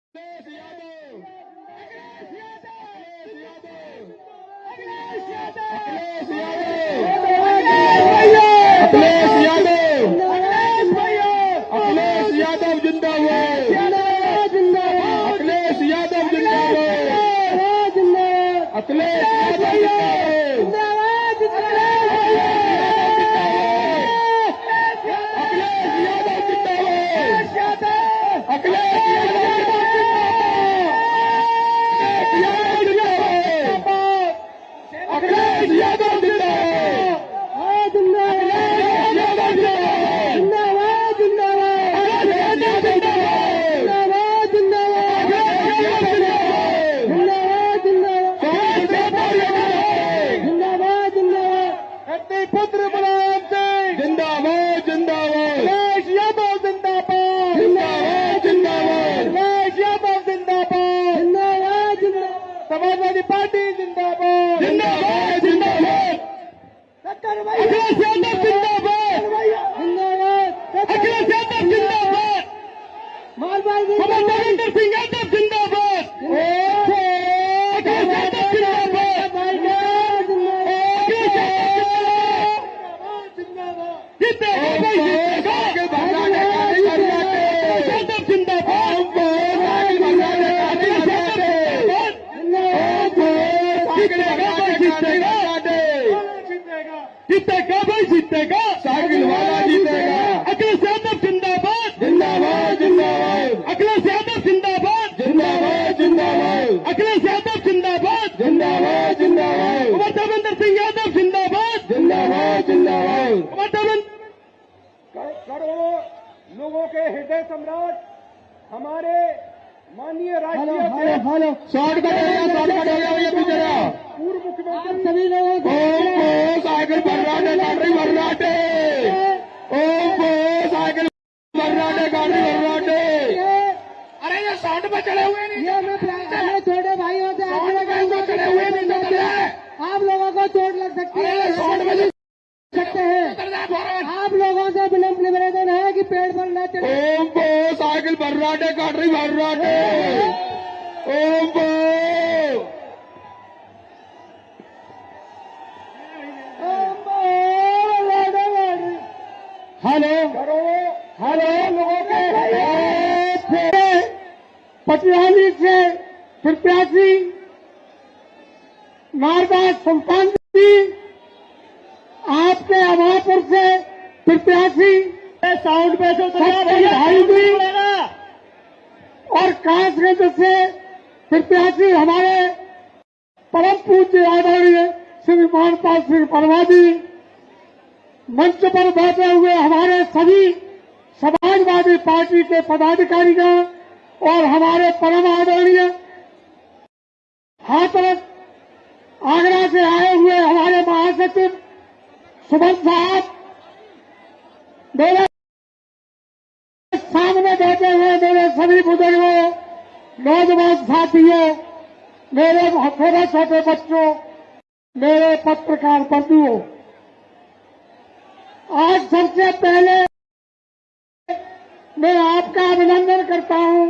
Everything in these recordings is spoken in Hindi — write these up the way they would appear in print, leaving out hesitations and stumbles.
यादव जिंदाबाद। अखिलेश यादव जिंदाबाद। अखिलेश समाजवादी पार्टी जिंदाबाद। जिंदाबाद जिंदाबाद। अखिलेश यादव जिंदाबाद। अखिलेश यादव जिंदाबाद। देवेंद्र सिंह यादव जिंदाबाद। अखिलेश यादव जिंदाबाद। जीतेगा यादव जिंदाबाद। जीतेगा भाई जीतेगा। साइकिल वाला जीतेगा। अखिलेश यादव जिंदाबाद। जिंदाबाद जिंदाबाद। अखिलेश यादव जिंदाबाद। जिंदाबाद जिंदाबाद। अखिलेश यादव जिंदाबाद। जिंदाबाद जिंदाबाद। देवेंद्र सिंह यादव जिंदाबाद। जिंदाबाद जिंदाबाद। करोड़ों लोगों के हृदय सम्राट हमारे माननीय राष्ट्रीय शॉर्टकट हो गया भैया पीछे पूर्व मुख्यमंत्री सभी लोगों को साइकिल भर्राटे गाड़ी भर्राटे। ओम को साइकिल भर्राटे गाड़ी भर्राटे। अरे ये साउंड पे चढ़े हुए नहीं। ये मैं छोटे भाइयों से चढ़े हुए नहीं आप लोगों को चोट लग सकती है। साउंड में सकते हैं। आप लोगों से विनम्र निवेदन है कि पेड़ पर न चढ़े। ओम को साइकिल भर्राटे गाड़ी भर्राटे। ओम को हेलो हेलो लोगों के पटियाली से प्रत्याशी नारदास सुल्तान जी, आपके अमापुर से प्रत्याशी साउंड पे भाई जी और कासगंज से प्रत्याशी हमारे परम पूज्य आदरणीय श्री मानपाल सिंह परवा जी, मंच पर बैठे हुए हमारे सभी समाजवादी पार्टी के पदाधिकारीगण और हमारे परम आदरणीय हाथरस आगरा से आए हुए हमारे महासचिव सुमन साहब, मेरे सामने बैठे हुए मेरे सभी बुजुर्गों, नौजवान साथियों, मेरे छोटे बच्चों, मेरे पत्रकार बंधुओं, आज सबसे पहले मैं आपका अभिनंदन करता हूं,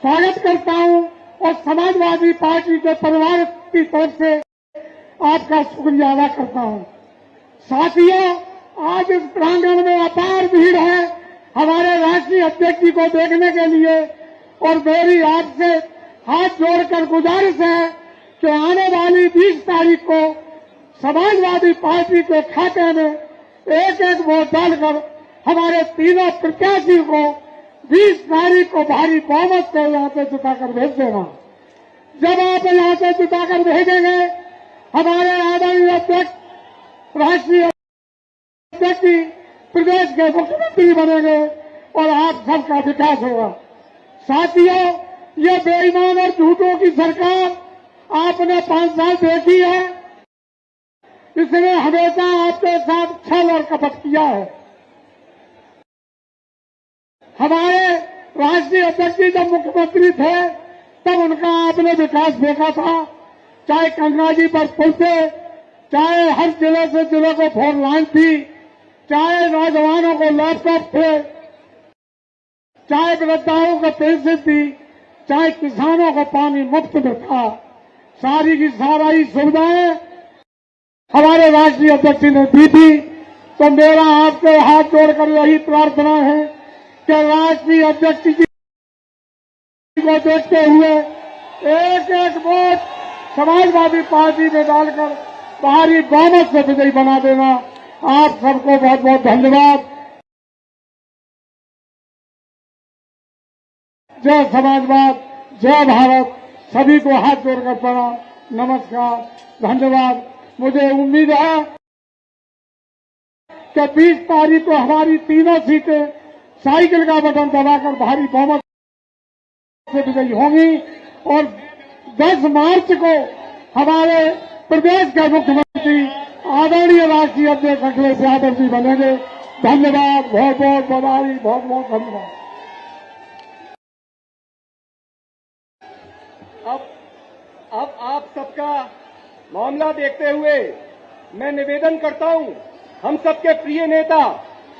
स्वागत करता हूं और समाजवादी पार्टी के परिवार की तरफ से आपका शुक्रिया अदा करता हूं। साथियों, आज इस प्रांगण में अपार भीड़ है हमारे राष्ट्रीय अध्यक्ष जी को देखने के लिए और मेरी आपसे हाथ जोड़कर गुजारिश है कि आने वाली 20 तारीख को समाजवादी पार्टी के खाते में एक वोट डालकर हमारे तीनों प्रत्याशी को 20 तारीख को भारी बहुमत से यहाँ से जिताकर भेज देना। जब आप यहाँ से जिताकर भेजेंगे, हमारे आदरणीय अध्यक्ष राष्ट्रीय अध्यक्ष प्रदेश के मुख्यमंत्री बनेंगे और आप सबका विकास होगा। साथियों, ये बेईमान और झूठों की सरकार आपने 5 साल देखी है। इसने हमेशा आपके साथ छल और कपट किया है। हमारे राष्ट्रीय अध्यक्ष जी जब मुख्यमंत्री थे तब उनका आपने विकास देखा था, चाहे गंगा जी पर पुल थे, चाहे हर जिले से जिले को 4 लाइन थी, चाहे नौजवानों को लैपटॉप थे, चाहे वृद्धाओं को पेंशन थी, चाहे किसानों को पानी मुफ्त में था। सारी की सारी सुविधाएं हमारे राष्ट्रीय अध्यक्ष ने दी थी। तो मेरा आपके हाथ जोड़कर यही प्रार्थना है कि राष्ट्रीय अध्यक्ष जी को देखते हुए एक एक वोट समाजवादी पार्टी में डालकर भारी बहुमत से विजयी बना देना। आप सबको बहुत बहुत धन्यवाद। जय समाजवाद, जय भारत। सभी को हाथ जोड़कर प्रणाम, नमस्कार, धन्यवाद। मुझे उम्मीद है कि 20 तारीख को हमारी तीनों सीटें साइकिल का बटन दबाकर भारी बहुमत से विजयी होंगी और 10 मार्च को हमारे प्रदेश के मुख्यमंत्री आदरणीय राष्ट्रीय अध्यक्ष अखिलेश यादव जी बनेंगे। धन्यवाद, बहुत बहुत बधाई, बहुत बहुत धन्यवाद। अब आप सबका मामला देखते हुए मैं निवेदन करता हूं, हम सबके प्रिय नेता,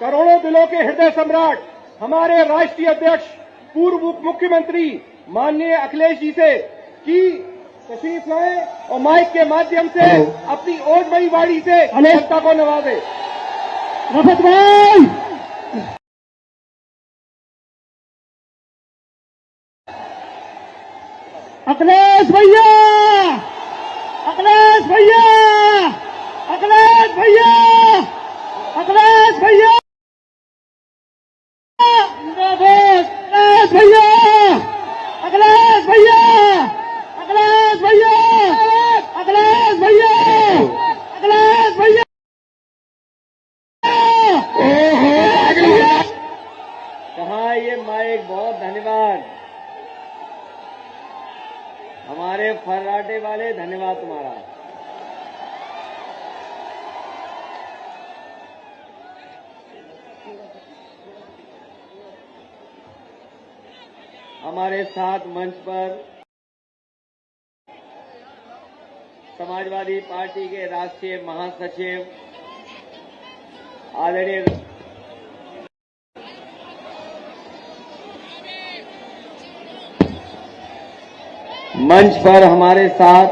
करोड़ों दिलों के हृदय सम्राट, हमारे राष्ट्रीय अध्यक्ष, पूर्व उप मुख्यमंत्री माननीय अखिलेश जी से कि तशरीफ लाएं और माइक के माध्यम से अपनी ओजमई वाणी से जनता को नवाजे। रफत भाई, अखिलेश भैया, अखिलेश भैया, अखिलेश भैया, अखिलेश भैया, अखिलेश भैया, अखिलेश भैया, अखिलेश भैया, अखिलेश भैया, अखिलेश भैया। कहाँ ये माइक, बहुत धन्यवाद। हमारे फर्राटे वाले, धन्यवाद तुम्हारा। हमारे साथ मंच पर समाजवादी पार्टी के राष्ट्रीय महासचिव आदरणीय मंच पर हमारे साथ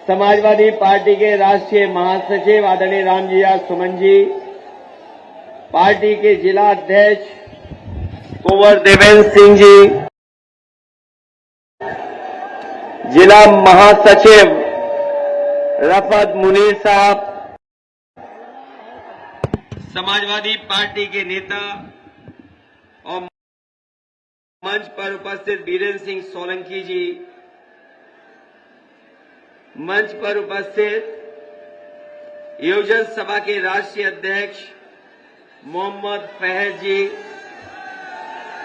समाजवादी पार्टी के राष्ट्रीय महासचिव आदरणीय रामजिया सुमन जी, पार्टी के जिला अध्यक्ष कुंवर देवेंद्र सिंह जी, जिला महासचिव रफत मुनीर साहब, समाजवादी पार्टी के नेता और मंच पर उपस्थित बीरेंद्र सिंह सोलंकी जी, मंच पर उपस्थित योजन सभा के राष्ट्रीय अध्यक्ष मोहम्मद फहद जी,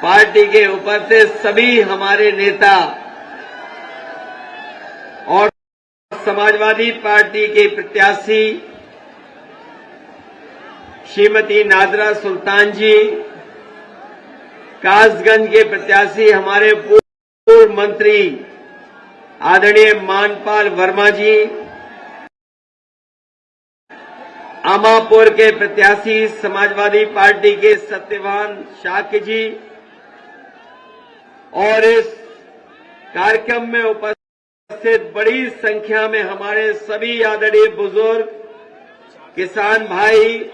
पार्टी के उपस्थित सभी हमारे नेता और समाजवादी पार्टी के प्रत्याशी श्रीमती नादरा सुल्तान जी, कासगंज के प्रत्याशी हमारे पूर्व मंत्री आदरणीय मानपाल वर्मा जी, आमापुर के प्रत्याशी समाजवादी पार्टी के सत्यवान शाक्य जी और इस कार्यक्रम में उपस्थित बड़ी संख्या में हमारे सभी आदरणीय बुजुर्ग, किसान भाई,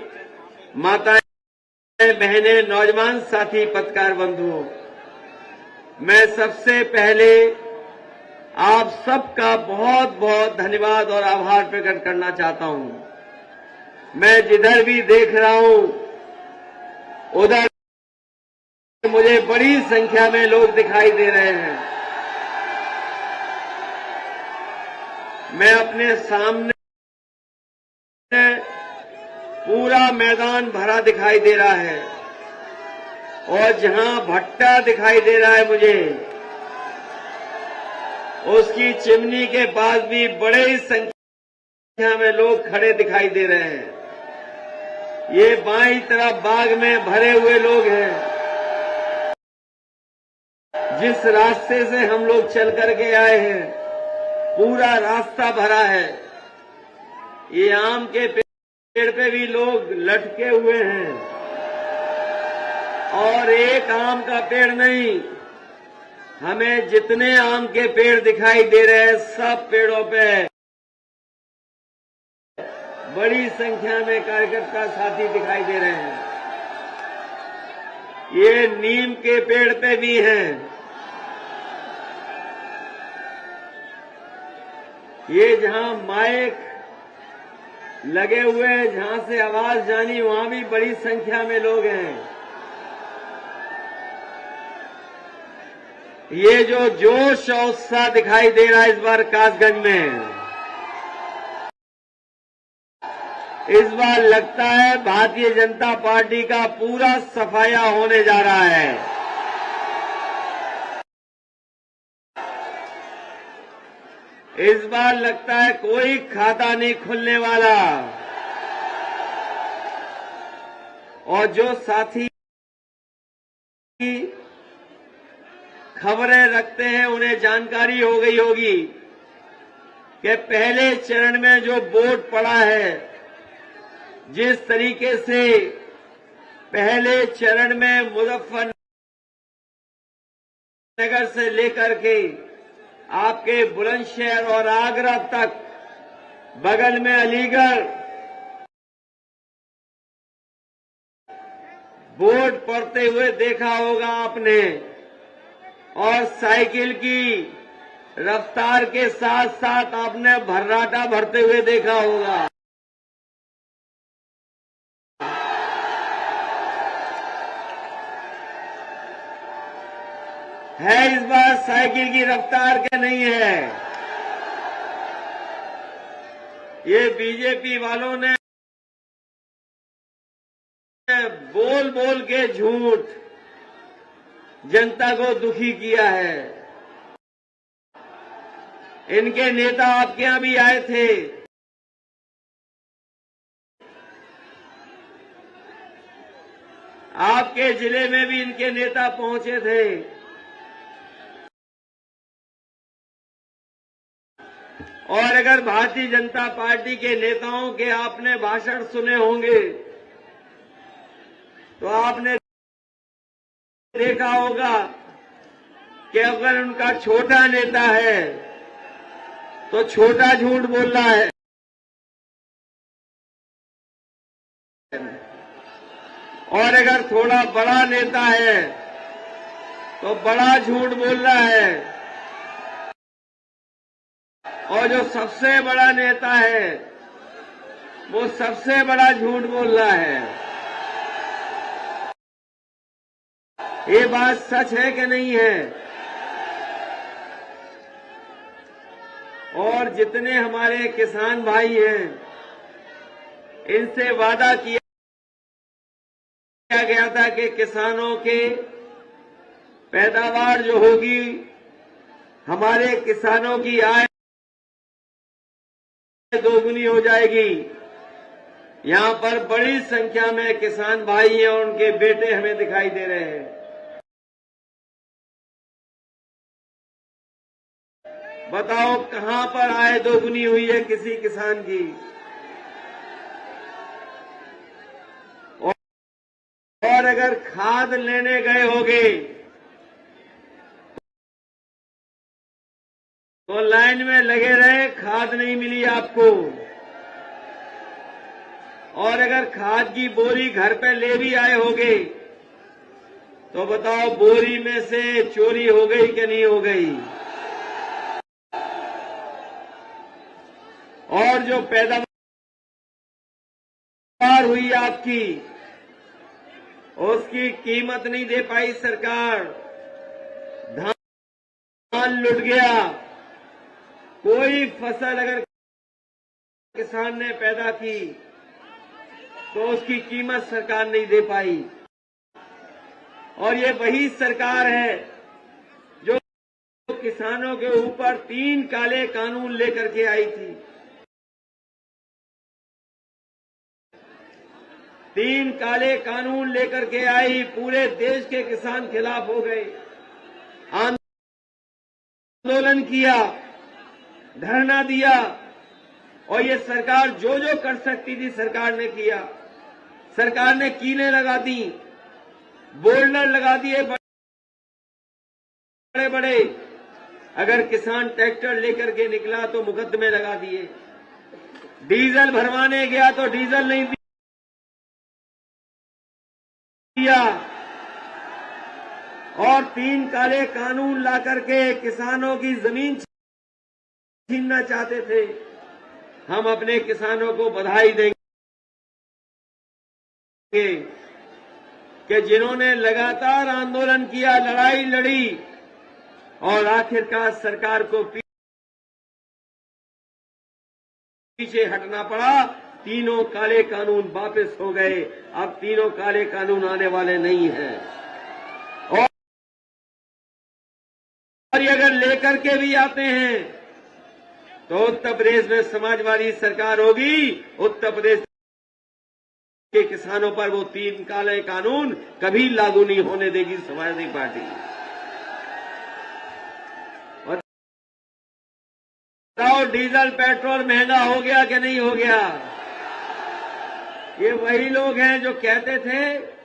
माताएं, बहनें, नौजवान साथी, पत्रकार बंधुओं, मैं सबसे पहले आप सबका बहुत बहुत धन्यवाद और आभार प्रकट करना चाहता हूं। मैं जिधर भी देख रहा हूं उधर मुझे बड़ी संख्या में लोग दिखाई दे रहे हैं। मैं अपने सामने पूरा मैदान भरा दिखाई दे रहा है और जहां भट्टा दिखाई दे रहा है मुझे, उसकी चिमनी के पास भी बड़ी संख्या में लोग खड़े दिखाई दे रहे हैं। ये बाईं तरफ बाग में भरे हुए लोग हैं। जिस रास्ते से हम लोग चल करके आए हैं पूरा रास्ता भरा है। ये आम के पेड़ पे भी लोग लटके हुए हैं। और एक आम का पेड़ नहीं, हमें जितने आम के पेड़ दिखाई दे रहे हैं सब पेड़ों पे बड़ी संख्या में कार्यकर्ता साथी दिखाई दे रहे हैं। ये नीम के पेड़ पे भी हैं। ये जहां माइक लगे हुए हैं, जहां से आवाज जानी, वहां भी बड़ी संख्या में लोग हैं। ये जो जोश और उत्साह दिखाई दे रहा है इस बार कासगंज में, इस बार लगता है भारतीय जनता पार्टी का पूरा सफाया होने जा रहा है। इस बार लगता है कोई खाता नहीं खुलने वाला। और जो साथी खबरें रखते हैं उन्हें जानकारी हो गई होगी कि पहले चरण में जो वोट पड़ा है, जिस तरीके से पहले चरण में मुजफ्फरनगर से लेकर के आपके बुलंदशहर और आगरा तक, बगल में अलीगढ़, वोट पड़ते हुए देखा होगा आपने। और साइकिल की रफ्तार के साथ साथ आपने भर्राटा भरते हुए देखा होगा। है इस बार साइकिल की रफ्तार के नहीं है। ये बीजेपी वालों ने बोल बोल के झूठ जनता को दुखी किया है। इनके नेता आपके यहां भी आए थे। आपके जिले में भी इनके नेता पहुंचे थे। और अगर भारतीय जनता पार्टी के नेताओं के आपने भाषण सुने होंगे तो आपने देखा होगा कि अगर उनका छोटा नेता है तो छोटा झूठ बोल रहा है, और अगर थोड़ा बड़ा नेता है तो बड़ा झूठ बोल रहा है, और जो सबसे बड़ा नेता है वो सबसे बड़ा झूठ बोल रहा है। ये बात सच है कि नहीं है? और जितने हमारे किसान भाई हैं, इनसे वादा किया गया था कि किसानों के पैदावार जो होगी, हमारे किसानों की आय दोगुनी हो जाएगी। यहां पर बड़ी संख्या में किसान भाई हैं और उनके बेटे हमें दिखाई दे रहे हैं। बताओ कहां पर आय दोगुनी हुई है किसी किसान की? और अगर खाद लेने गए होगे तो लाइन में लगे रहे, खाद नहीं मिली आपको। और अगर खाद की बोरी घर पे ले भी आए होगे तो बताओ बोरी में से चोरी हो गई कि नहीं हो गई? और जो पैदावार हुई आपकी, उसकी कीमत नहीं दे पाई सरकार। धान लुट गया। कोई फसल अगर किसान ने पैदा की तो उसकी कीमत सरकार नहीं दे पाई। और ये वही सरकार है जो किसानों के ऊपर 3 काले कानून लेकर के आई थी। 3 काले कानून लेकर के आई, पूरे देश के किसान खिलाफ हो गए, आंदोलन किया, धरना दिया, और ये सरकार जो जो कर सकती थी सरकार ने किया। सरकार ने कीलें लगा दी, बोल्डर लगा दिए बड़े बड़े। अगर किसान ट्रैक्टर लेकर के निकला तो मुकदमे लगा दिए। डीजल भरवाने गया तो डीजल नहीं दिया। और 3 काले कानून ला करके किसानों की जमीन छीनना चाहते थे। हम अपने किसानों को बधाई देंगे कि जिन्होंने लगातार आंदोलन किया, लड़ाई लड़ी और आखिरकार सरकार को पीछे हटना पड़ा। तीनों काले कानून वापस हो गए। अब तीनों काले कानून आने वाले नहीं हैं। और ये अगर लेकर के भी आते हैं तो उत्तर प्रदेश में समाजवादी सरकार होगी। उत्तर प्रदेश के किसानों पर वो 3 काले कानून कभी लागू नहीं होने देगी समाजवादी पार्टी। बताओ, डीजल पेट्रोल महंगा हो गया कि नहीं हो गया? ये वही लोग हैं जो कहते थे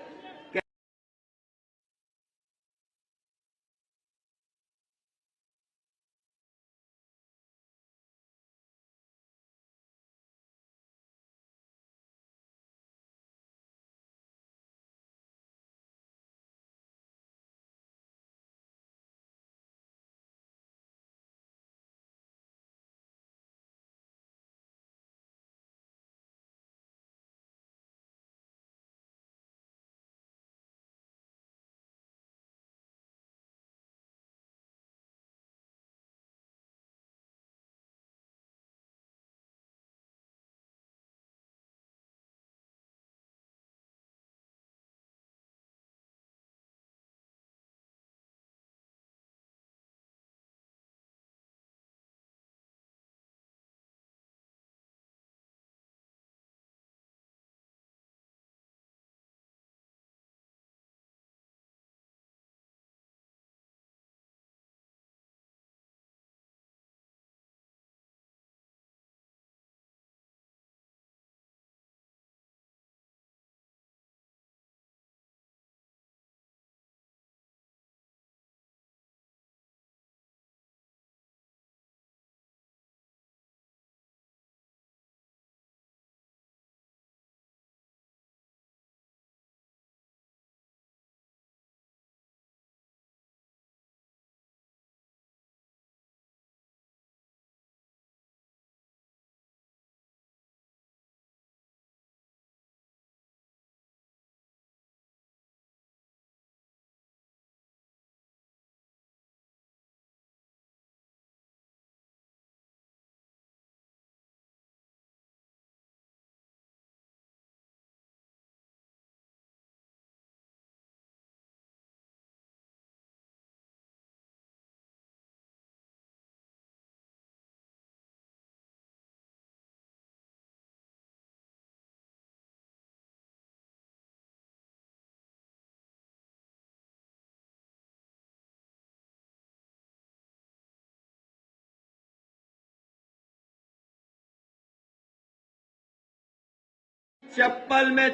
चप्पल में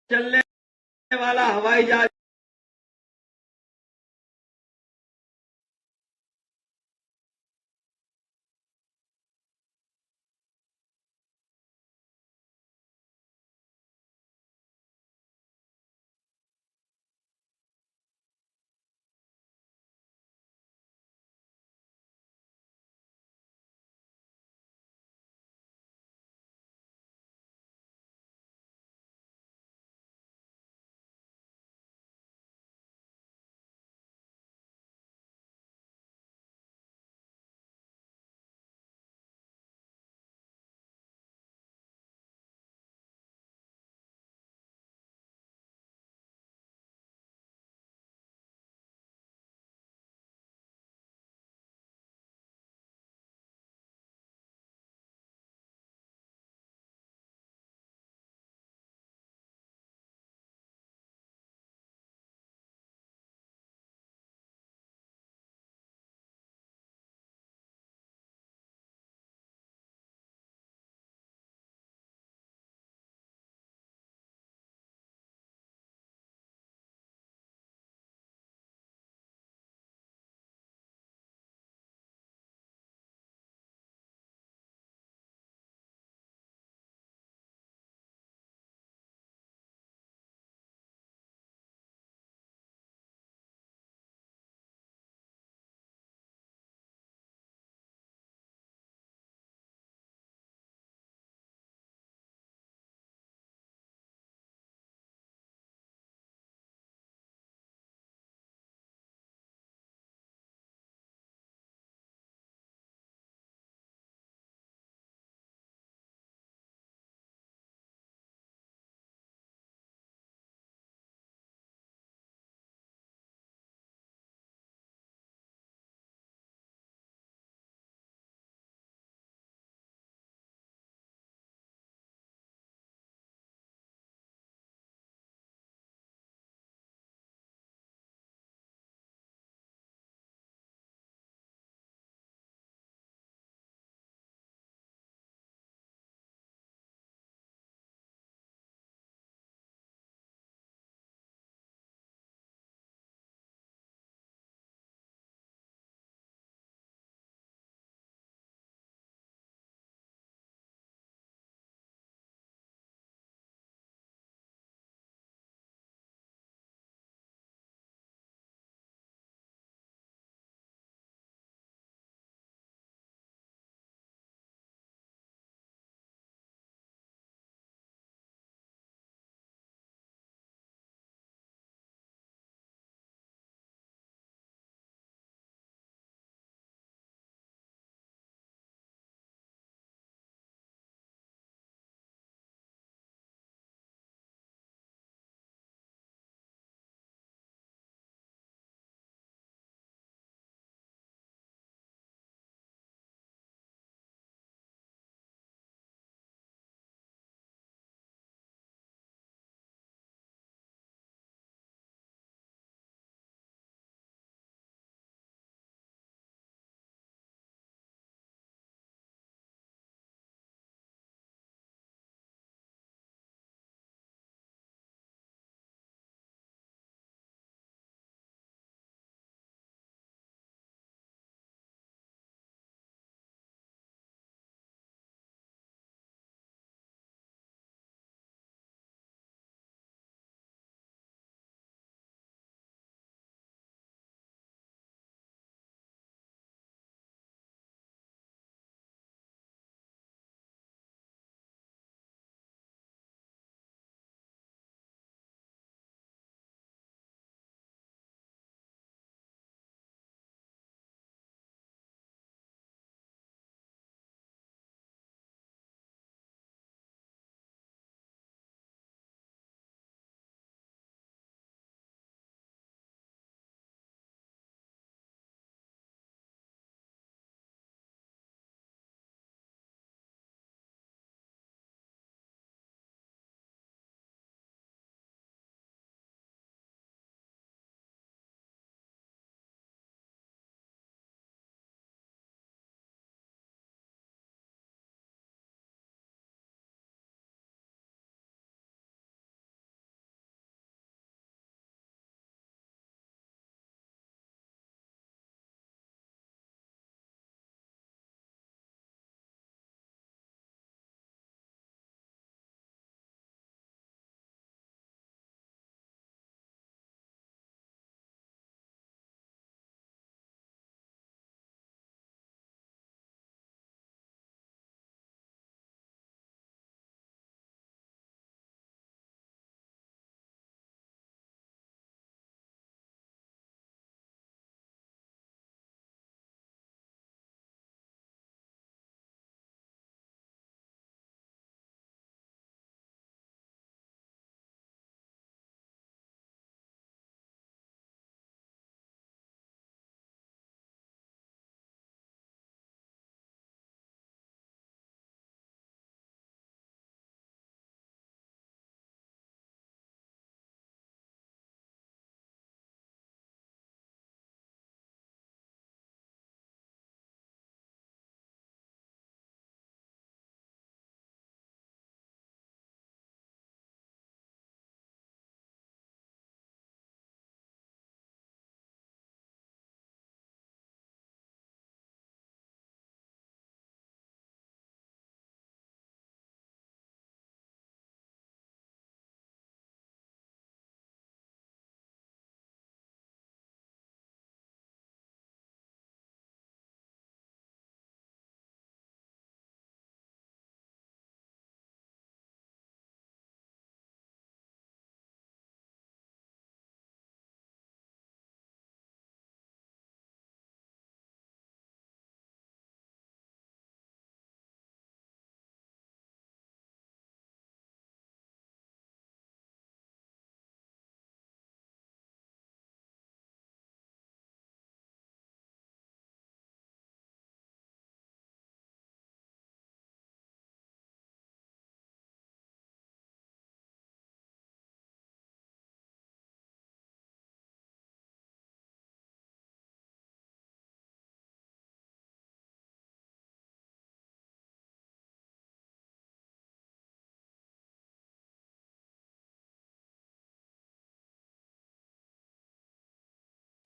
चलने वाला हवाई जहाज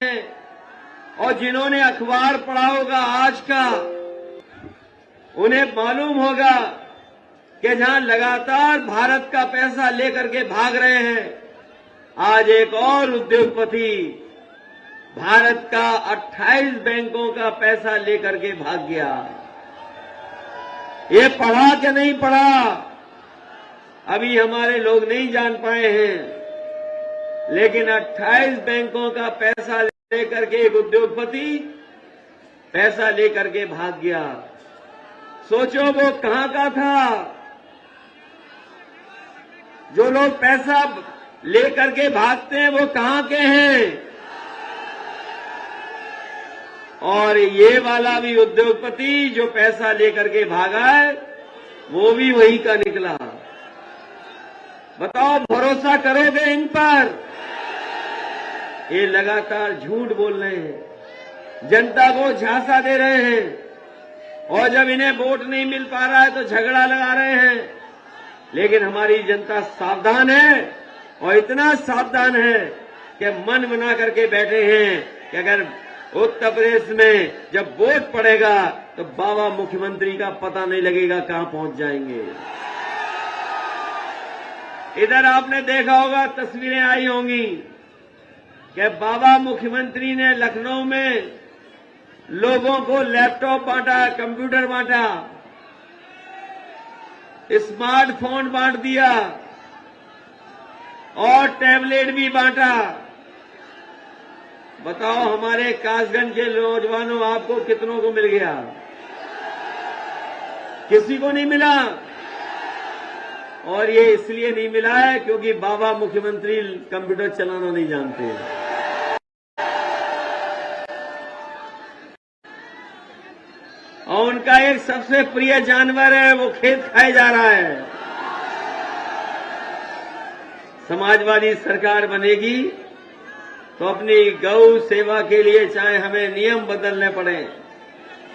हैं और जिन्होंने अखबार पढ़ा होगा आज का, उन्हें मालूम होगा कि जहां लगातार भारत का पैसा लेकर के भाग रहे हैं, आज एक और उद्योगपति भारत का 28 बैंकों का पैसा लेकर के भाग गया। ये पढ़ा कि नहीं पढ़ा अभी हमारे लोग नहीं जान पाए हैं, लेकिन 28 बैंकों का पैसा लेकर के एक उद्योगपति पैसा लेकर के भाग गया। सोचो वो कहां का था? जो लोग पैसा लेकर के भागते हैं वो कहां के हैं? और ये वाला भी उद्योगपति जो पैसा लेकर के भागा है वो भी वही का निकला। बताओ, भरोसा करोगे इन पर? ये लगातार झूठ बोल रहे हैं, जनता को झांसा दे रहे हैं, और जब इन्हें वोट नहीं मिल पा रहा है तो झगड़ा लगा रहे हैं। लेकिन हमारी जनता सावधान है, और इतना सावधान है कि मन बना करके बैठे हैं कि अगर उत्तर प्रदेश में जब वोट पड़ेगा तो बाबा मुख्यमंत्री का पता नहीं लगेगा कहां पहुंच जाएंगे। इधर आपने देखा होगा, तस्वीरें आई होंगी कि बाबा मुख्यमंत्री ने लखनऊ में लोगों को लैपटॉप बांटा, कंप्यूटर बांटा, स्मार्टफोन बांट दिया और टैबलेट भी बांटा। बताओ, हमारे कासगंज के नौजवानों आपको कितनों को मिल गया? किसी को नहीं मिला। और ये इसलिए नहीं मिला है क्योंकि बाबा मुख्यमंत्री कंप्यूटर चलाना नहीं जानते। और उनका एक सबसे प्रिय जानवर है, वो खेत खाए जा रहा है। समाजवादी सरकार बनेगी तो अपनी गौ सेवा के लिए चाहे हमें नियम बदलने पड़े,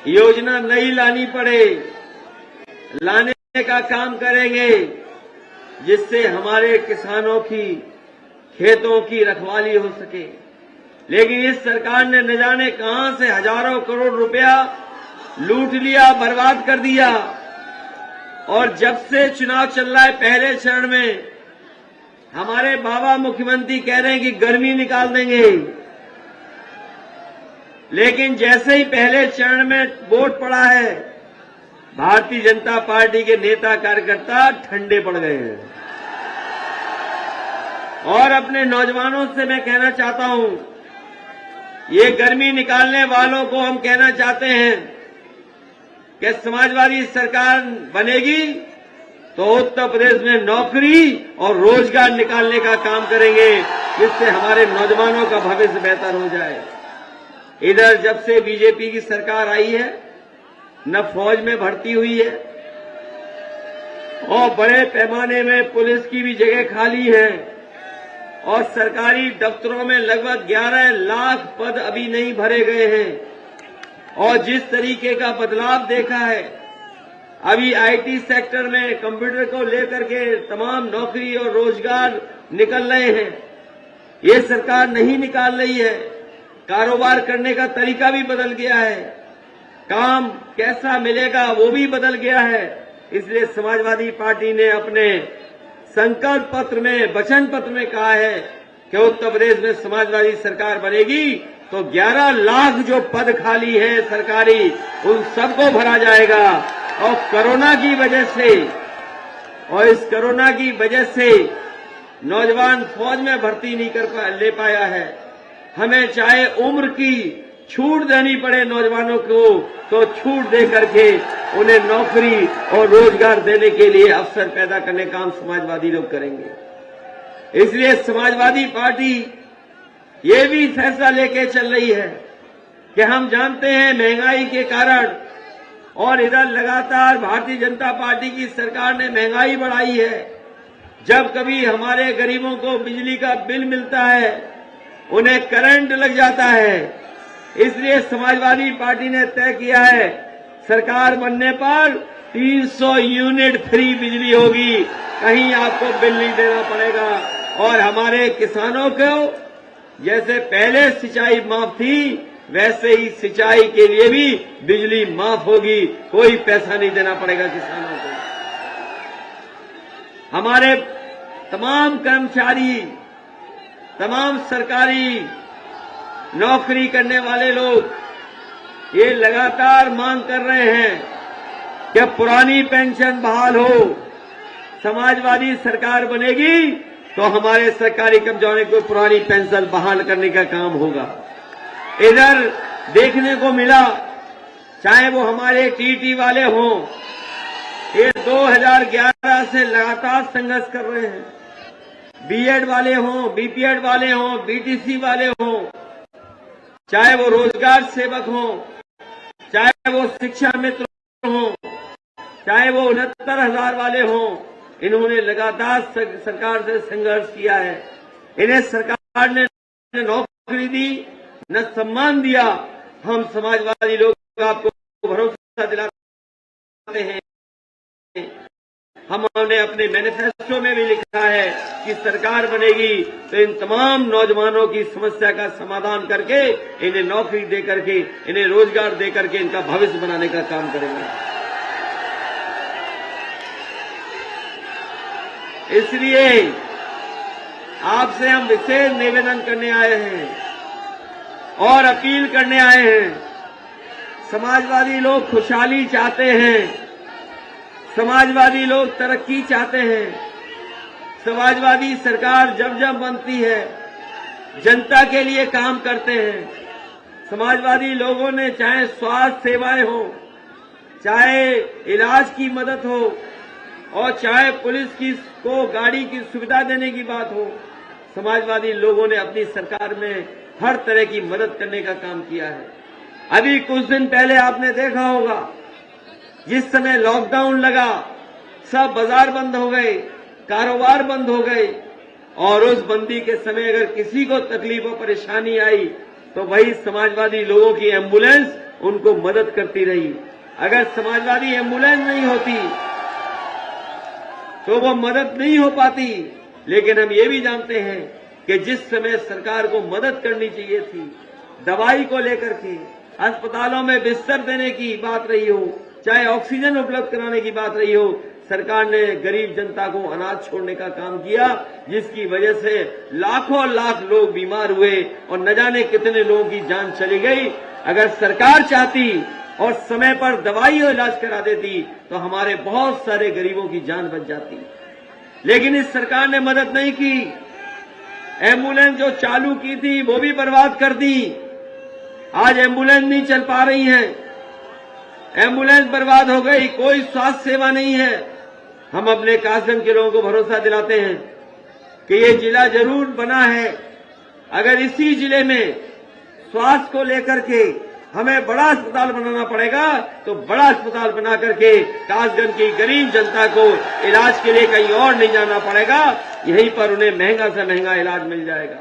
योजना नई लानी पड़े, लाने का काम करेंगे, जिससे हमारे किसानों की खेतों की रखवाली हो सके। लेकिन इस सरकार ने न जाने कहां से हजारों करोड़ रुपया लूट लिया, बर्बाद कर दिया। और जब से चुनाव चल रहा है, पहले चरण में हमारे बाबा मुख्यमंत्री कह रहे हैं कि गर्मी निकाल देंगे, लेकिन जैसे ही पहले चरण में वोट पड़ा है, भारतीय जनता पार्टी के नेता कार्यकर्ता ठंडे पड़ गए हैं। और अपने नौजवानों से मैं कहना चाहता हूं, ये गर्मी निकालने वालों को हम कहना चाहते हैं कि समाजवादी सरकार बनेगी तो उत्तर प्रदेश में नौकरी और रोजगार निकालने का काम करेंगे, जिससे हमारे नौजवानों का भविष्य बेहतर हो जाए। इधर जब से बीजेपी की सरकार आई है, न फौज में भर्ती हुई है और बड़े पैमाने में पुलिस की भी जगह खाली है, और सरकारी दफ्तरों में लगभग 11 लाख पद अभी नहीं भरे गए हैं। और जिस तरीके का बदलाव देखा है, अभी आईटी सेक्टर में कंप्यूटर को लेकर के तमाम नौकरी और रोजगार निकल रहे हैं, ये सरकार नहीं निकाल रही है। कारोबार करने का तरीका भी बदल गया है, काम कैसा मिलेगा वो भी बदल गया है। इसलिए समाजवादी पार्टी ने अपने संकल्प पत्र में, वचन पत्र में कहा है कि उत्तर प्रदेश में समाजवादी सरकार बनेगी तो 11 लाख जो पद खाली है सरकारी, उन सबको भरा जाएगा। और कोरोना की वजह से, और इस कोरोना की वजह से नौजवान फौज में भर्ती नहीं ले पाया है। हमें चाहे उम्र की छूट देनी पड़े नौजवानों को, तो छूट दे करके उन्हें नौकरी और रोजगार देने के लिए अवसर पैदा करने का काम समाजवादी लोग करेंगे। इसलिए समाजवादी पार्टी ये भी फैसला लेके चल रही है कि हम जानते हैं महंगाई के कारण, और इधर लगातार भारतीय जनता पार्टी की सरकार ने महंगाई बढ़ाई है। जब कभी हमारे गरीबों को बिजली का बिल मिलता है, उन्हें करंट लग जाता है। इसलिए समाजवादी पार्टी ने तय किया है, सरकार बनने पर 300 यूनिट फ्री बिजली होगी, कहीं आपको बिल नहीं देना पड़ेगा। और हमारे किसानों को जैसे पहले सिंचाई माफ थी, वैसे ही सिंचाई के लिए भी बिजली माफ होगी, कोई पैसा नहीं देना पड़ेगा किसानों को। हमारे तमाम कर्मचारी, तमाम सरकारी नौकरी करने वाले लोग ये लगातार मांग कर रहे हैं कि पुरानी पेंशन बहाल हो। समाजवादी सरकार बनेगी तो हमारे सरकारी कर्मचारियों को पुरानी पेंशन बहाल करने का काम होगा। इधर देखने को मिला, चाहे वो हमारे टीटी वाले हों, ये 2011 से लगातार संघर्ष कर रहे हैं। बीएड वाले हों, बीपीएड वाले हों, बीटीसी वाले हों, चाहे वो रोजगार सेवक हों, चाहे वो शिक्षा मित्र हों, चाहे वो 69,000 वाले हों, इन्होंने लगातार सरकार से संघर्ष किया है। इन्हें सरकार ने न नौकरी दी, न सम्मान दिया। हम समाजवादी लोग आपको भरोसा दिलाते हैं, हमने अपने मैनिफेस्टो में भी लिखा है कि सरकार बनेगी तो इन तमाम नौजवानों की समस्या का समाधान करके, इन्हें नौकरी दे करके, इन्हें रोजगार दे करके इनका भविष्य बनाने का काम करेंगे। इसलिए आपसे हम विशेष निवेदन करने आए हैं और अपील करने आए हैं। समाजवादी लोग खुशहाली चाहते हैं, समाजवादी लोग तरक्की चाहते हैं। समाजवादी सरकार जब जब बनती है जनता के लिए काम करते हैं। समाजवादी लोगों ने चाहे स्वास्थ्य सेवाएं हो, चाहे इलाज की मदद हो और चाहे पुलिस की को गाड़ी की सुविधा देने की बात हो, समाजवादी लोगों ने अपनी सरकार में हर तरह की मदद करने का काम किया है। अभी कुछ दिन पहले आपने देखा होगा, जिस समय लॉकडाउन लगा, सब बाजार बंद हो गए, कारोबार बंद हो गए, और उस बंदी के समय अगर किसी को तकलीफ और परेशानी आई तो वही समाजवादी लोगों की एम्बुलेंस उनको मदद करती रही। अगर समाजवादी एम्बुलेंस नहीं होती तो वो मदद नहीं हो पाती। लेकिन हम ये भी जानते हैं कि जिस समय सरकार को मदद करनी चाहिए थी, दवाई को लेकर के, अस्पतालों में बिस्तर देने की बात रही हो, चाहे ऑक्सीजन उपलब्ध कराने की बात रही हो, सरकार ने गरीब जनता को अनाज छोड़ने का काम किया, जिसकी वजह से लाखों लाख लोग बीमार हुए और न जाने कितने लोगों की जान चली गई। अगर सरकार चाहती और समय पर दवाई और इलाज करा देती तो हमारे बहुत सारे गरीबों की जान बच जाती। लेकिन इस सरकार ने मदद नहीं की। एम्बुलेंस जो चालू की थी वो भी बर्बाद कर दी। आज एम्बुलेंस नहीं चल पा रही हैं, एम्बुलेंस बर्बाद हो गई, कोई स्वास्थ्य सेवा नहीं है। हम अपने कासगंज के लोगों को भरोसा दिलाते हैं कि ये जिला जरूर बना है। अगर इसी जिले में स्वास्थ्य को लेकर के हमें बड़ा अस्पताल बनाना पड़ेगा तो बड़ा अस्पताल बना करके कासगंज की गरीब जनता को इलाज के लिए कहीं और नहीं जाना पड़ेगा, यहीं पर उन्हें महंगा से महंगा इलाज मिल जाएगा।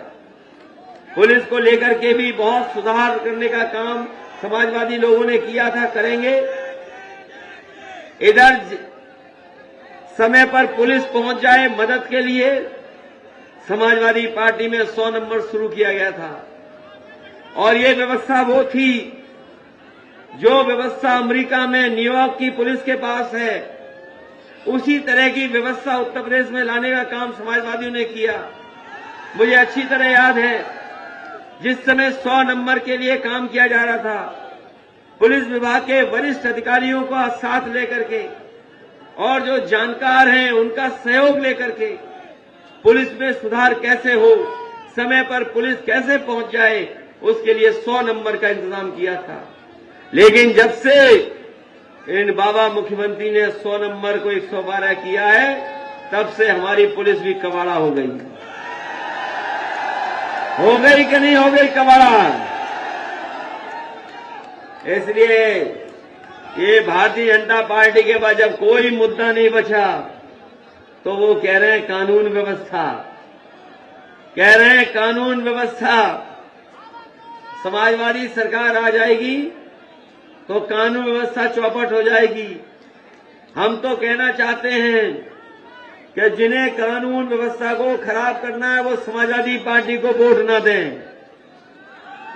पुलिस को लेकर के भी बहुत सुधार करने का काम समाजवादी लोगों ने किया था, करेंगे। इधर समय पर पुलिस पहुंच जाए मदद के लिए, समाजवादी पार्टी में 100 नंबर शुरू किया गया था और ये व्यवस्था वो थी जो व्यवस्था अमेरिका में न्यूयॉर्क की पुलिस के पास है, उसी तरह की व्यवस्था उत्तर प्रदेश में लाने का काम समाजवादियों ने किया। मुझे अच्छी तरह याद है जिस समय 100 नंबर के लिए काम किया जा रहा था, पुलिस विभाग के वरिष्ठ अधिकारियों को साथ लेकर के और जो जानकार हैं उनका सहयोग लेकर के पुलिस में सुधार कैसे हो, समय पर पुलिस कैसे पहुंच जाए, उसके लिए 100 नंबर का इंतजाम किया था। लेकिन जब से इन बाबा मुख्यमंत्री ने 100 नंबर को 112 किया है, तब से हमारी पुलिस भी कबाड़ा हो गई। हो गई कि नहीं हो गई कबाड़ा? इसलिए ये भारतीय जनता पार्टी के पास जब कोई मुद्दा नहीं बचा तो वो कह रहे हैं कानून व्यवस्था, कह रहे हैं कानून व्यवस्था। समाजवादी सरकार आ जाएगी तो कानून व्यवस्था चौपट हो जाएगी। हम तो कहना चाहते हैं कि जिन्हें कानून व्यवस्था को खराब करना है वो समाजवादी पार्टी को वोट न दें,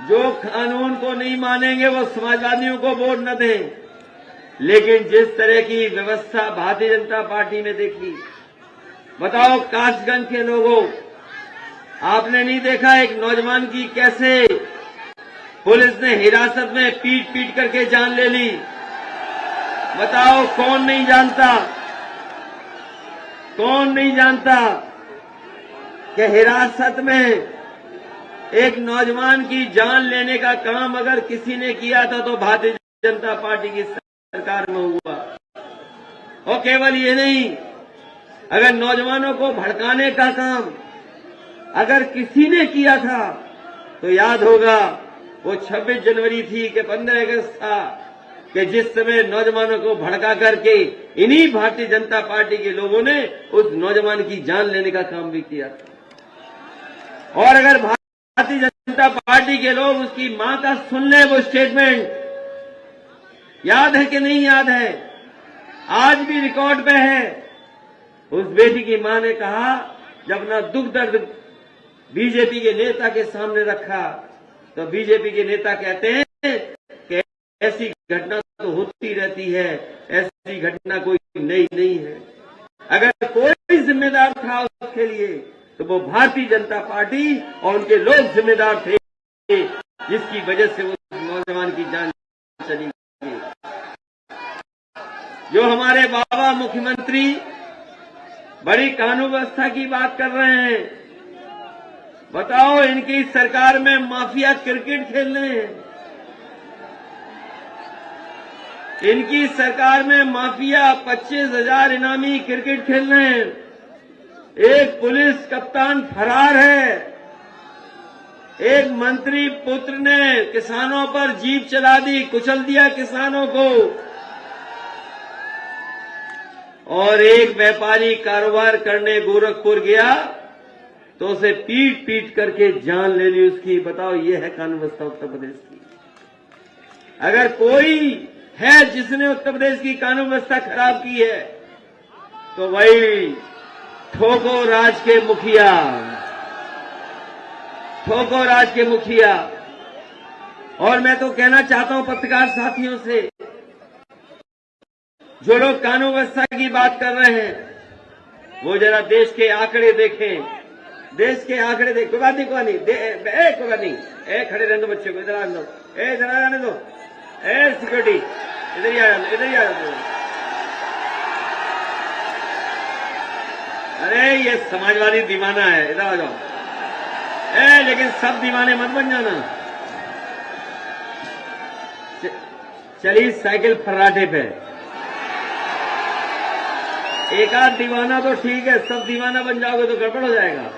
जो कानून को नहीं मानेंगे वो समाजवादियों को वोट न दें। लेकिन जिस तरह की व्यवस्था भारतीय जनता पार्टी में देखी, बताओ कासगंज के लोगों, आपने नहीं देखा एक नौजवान की कैसे पुलिस ने हिरासत में पीट पीट करके जान ले ली? बताओ कौन नहीं जानता, कौन नहीं जानता कि हिरासत में एक नौजवान की जान लेने का काम अगर किसी ने किया था तो भारतीय जनता पार्टी की सरकार में हुआ। और केवल ये नहीं, अगर नौजवानों को भड़काने का काम अगर किसी ने किया था तो याद होगा वो 26 जनवरी थी कि 15 अगस्त था कि जिस समय नौजवानों को भड़का करके इन्हीं भारतीय जनता पार्टी के लोगों ने उस नौजवान की जान लेने का काम भी किया था। और अगर भारतीय जनता पार्टी के लोग उसकी मां का सुन लें वो स्टेटमेंट, याद है कि नहीं याद है? आज भी रिकॉर्ड पे है। उस बेटी की मां ने कहा, जब अपना दुख दर्द बीजेपी के नेता के सामने रखा तो बीजेपी के नेता कहते हैं कि ऐसी घटना तो होती रहती है, ऐसी घटना कोई नई नहीं है। अगर कोई जिम्मेदार था उसके लिए तो वो भारतीय जनता पार्टी और उनके लोग जिम्मेदार थे, जिसकी वजह से उस नौजवान की जान चली गई। जो हमारे बाबा मुख्यमंत्री बड़ी कानून व्यवस्था की बात कर रहे हैं, बताओ इनकी सरकार में माफिया क्रिकेट खेल रहे हैं, इनकी सरकार में माफिया 25,000 इनामी क्रिकेट खेल रहे हैं। एक पुलिस कप्तान फरार है, एक मंत्री पुत्र ने किसानों पर जीप चला दी, कुचल दिया किसानों को, और एक व्यापारी कारोबार करने गोरखपुर गया तो उसे पीट पीट करके जान ले ली उसकी। बताओ ये है कानून व्यवस्था उत्तर प्रदेश की। अगर कोई है जिसने उत्तर प्रदेश की कानून व्यवस्था खराब की है तो वही ठोको राज के मुखिया, ठोको राज के मुखिया। और मैं तो कहना चाहता हूं पत्रकार साथियों से, जो लोग कानून व्यवस्था की बात कर रहे हैं वो जरा देश के आंकड़े देखें, देश के आंकड़े देख। कोई बात नहीं, कोई नहीं, कोई बात नहीं, खड़े रहने दो बच्चे को, इधर आने दो, इधर आने दो, सिक्योरिटी इधर ही आ जाओ, इधर ही आ जाओ। अरे ये समाजवादी दीवाना है, इधर आ जाओ। लेकिन सब दीवाने मत बन जाना। चलिए साइकिल फर्राटे पे, एक आध दीवाना तो ठीक है, सब दीवाना बन जाओगे तो गड़बड़ हो जाएगा।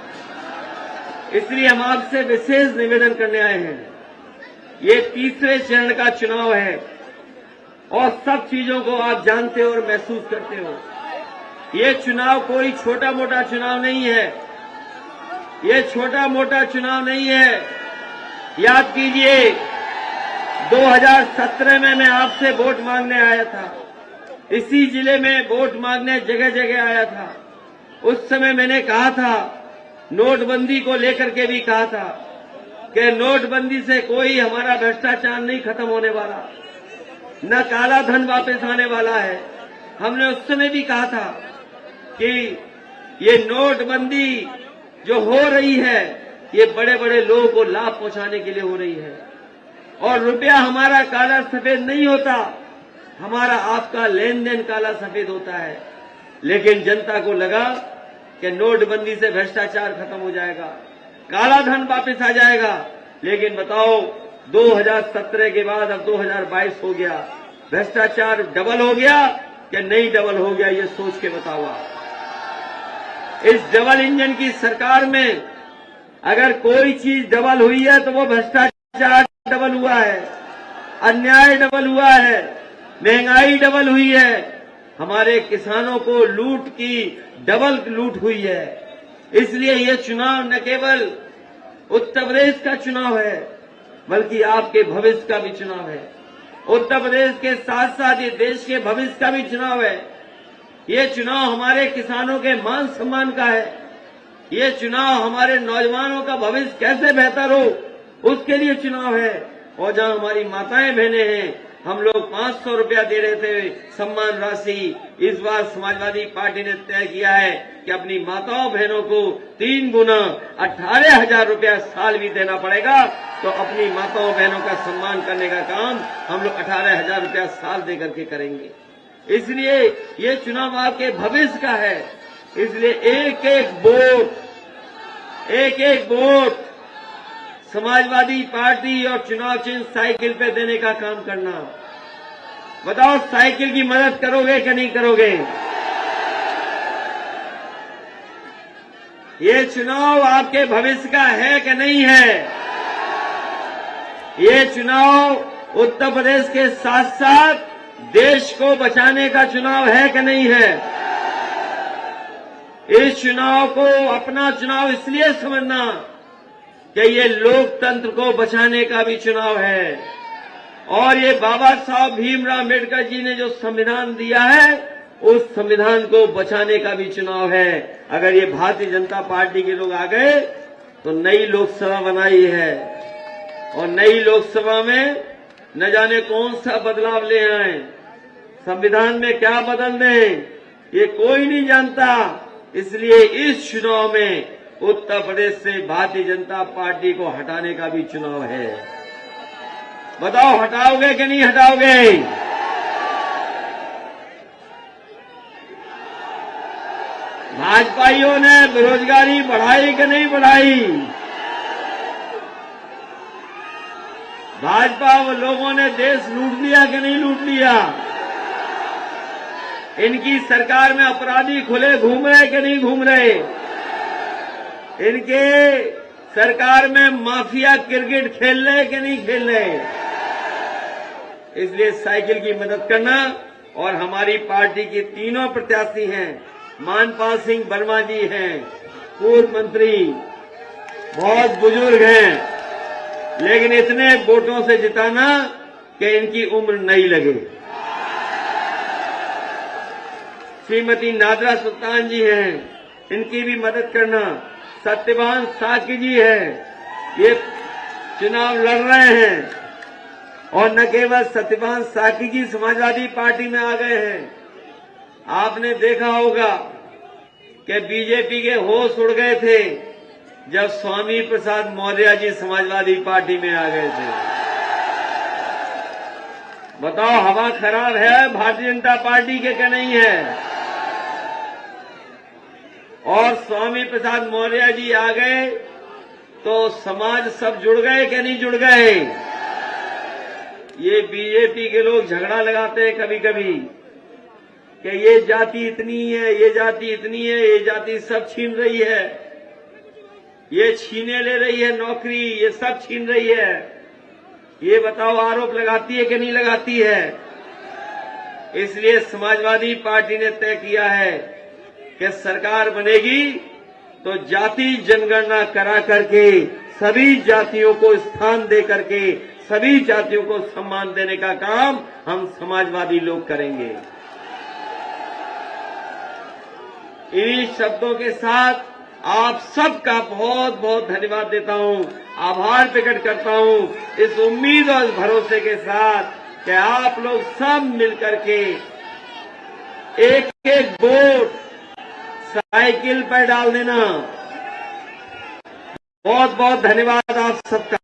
इसलिए हम आपसे विशेष निवेदन करने आए हैं। ये तीसरे चरण का चुनाव है और सब चीजों को आप जानते हो और महसूस करते हो। ये चुनाव कोई छोटा मोटा चुनाव नहीं है, ये छोटा मोटा चुनाव नहीं है। याद कीजिए 2017 में मैं आपसे वोट मांगने आया था, इसी जिले में वोट मांगने जगह जगह आया था। उस समय मैंने कहा था, नोटबंदी को लेकर के भी कहा था कि नोटबंदी से कोई हमारा भ्रष्टाचार नहीं खत्म होने वाला, न काला धन वापस आने वाला है। हमने उस समय भी कहा था कि ये नोटबंदी जो हो रही है ये बड़े बड़े लोगों को लाभ पहुंचाने के लिए हो रही है, और रुपया हमारा काला सफेद नहीं होता, हमारा आपका लेन देन काला सफेद होता है। लेकिन जनता को लगा कि नोटबंदी से भ्रष्टाचार खत्म हो जाएगा, काला धन वापस आ जाएगा। लेकिन बताओ 2017 के बाद अब 2022 हो गया, भ्रष्टाचार डबल हो गया कि नहीं डबल हो गया, ये सोच के बताओ आप। इस डबल इंजन की सरकार में अगर कोई चीज डबल हुई है तो वो भ्रष्टाचार डबल हुआ है, अन्याय डबल हुआ है, महंगाई डबल हुई है, हमारे किसानों को लूट की डबल लूट हुई है। इसलिए ये चुनाव न केवल उत्तर प्रदेश का चुनाव है बल्कि आपके भविष्य का भी चुनाव है। उत्तर प्रदेश के साथ साथ ये देश के भविष्य का भी चुनाव है। ये चुनाव हमारे किसानों के मान सम्मान का है। ये चुनाव हमारे नौजवानों का भविष्य कैसे बेहतर हो उसके लिए चुनाव है। और जहां हमारी माताएं बहनें हैं, हम लोग 500 रुपया दे रहे थे सम्मान राशि, इस बार समाजवादी पार्टी ने तय किया है कि अपनी माताओं बहनों को 3 गुना 18,000 रुपया साल भी देना पड़ेगा। तो अपनी माताओं बहनों का सम्मान करने का काम हम लोग 18,000 रुपया साल दे करके करेंगे। इसलिए ये चुनाव आपके भविष्य का है। इसलिए एक एक वोट समाजवादी पार्टी और चुनाव चिन्ह साइकिल पे देने का काम करना। बताओ, साइकिल की मदद करोगे कि नहीं करोगे? ये चुनाव आपके भविष्य का है कि नहीं है? ये चुनाव उत्तर प्रदेश के साथ साथ देश को बचाने का चुनाव है कि नहीं है? इस चुनाव को अपना चुनाव इसलिए समझना कि ये लोकतंत्र को बचाने का भी चुनाव है। और ये बाबा साहब भीमराव अम्बेडकर जी ने जो संविधान दिया है, उस संविधान को बचाने का भी चुनाव है। अगर ये भारतीय जनता पार्टी के लोग आ गए तो नई लोकसभा बनाई है, और नई लोकसभा में न जाने कौन सा बदलाव ले आए, संविधान में क्या बदल दें, ये कोई नहीं जानता। इसलिए इस चुनाव में उत्तर प्रदेश से भारतीय जनता पार्टी को हटाने का भी चुनाव है। बताओ, हटाओगे कि नहीं हटाओगे? भाजपाइयों ने बेरोजगारी बढ़ाई कि नहीं बढ़ाई? भाजपा वो लोगों ने देश लूट लिया कि नहीं लूट लिया? इनकी सरकार में अपराधी खुले घूम रहे कि नहीं घूम रहे? इनके सरकार में माफिया क्रिकेट खेल रहे कि नहीं खेल रहे? इसलिए साइकिल की मदद करना। और हमारी पार्टी की तीनों प्रत्याशी हैं, मानपाल सिंह वर्मा जी हैं, पूर्व मंत्री, बहुत बुजुर्ग हैं, लेकिन इतने वोटों से जिताना कि इनकी उम्र नहीं लगे। श्रीमती नादरा सुल्तान जी हैं, इनकी भी मदद करना। सत्यवान साकी जी हैं, ये चुनाव लड़ रहे हैं। और न केवल सत्यवान साकी जी समाजवादी पार्टी में आ गए हैं, आपने देखा होगा कि बीजेपी के होश उड़ गए थे जब स्वामी प्रसाद मौर्य जी समाजवादी पार्टी में आ गए थे। बताओ, हवा खराब है भारतीय जनता पार्टी के क्या नहीं है? और स्वामी प्रसाद मौर्य जी आ गए तो समाज सब जुड़ गए कि नहीं जुड़ गए? ये बीजेपी के लोग झगड़ा लगाते हैं कभी कभी कि ये जाति इतनी है, ये जाति इतनी है, ये जाति सब छीन रही है, ये छीने ले रही है नौकरी, ये सब छीन रही है। ये बताओ, आरोप लगाती है कि नहीं लगाती है? इसलिए समाजवादी पार्टी ने तय किया है कि सरकार बनेगी तो जाति जनगणना करा करके सभी जातियों को स्थान दे करके सभी जातियों को सम्मान देने का काम हम समाजवादी लोग करेंगे। इन्हीं शब्दों के साथ आप सबका बहुत बहुत धन्यवाद देता हूं, आभार प्रकट करता हूं, इस उम्मीद और भरोसे के साथ कि आप लोग सब मिलकर के एक एक वोट साइकिल पर डाल देना। बहुत बहुत धन्यवाद आप सबका।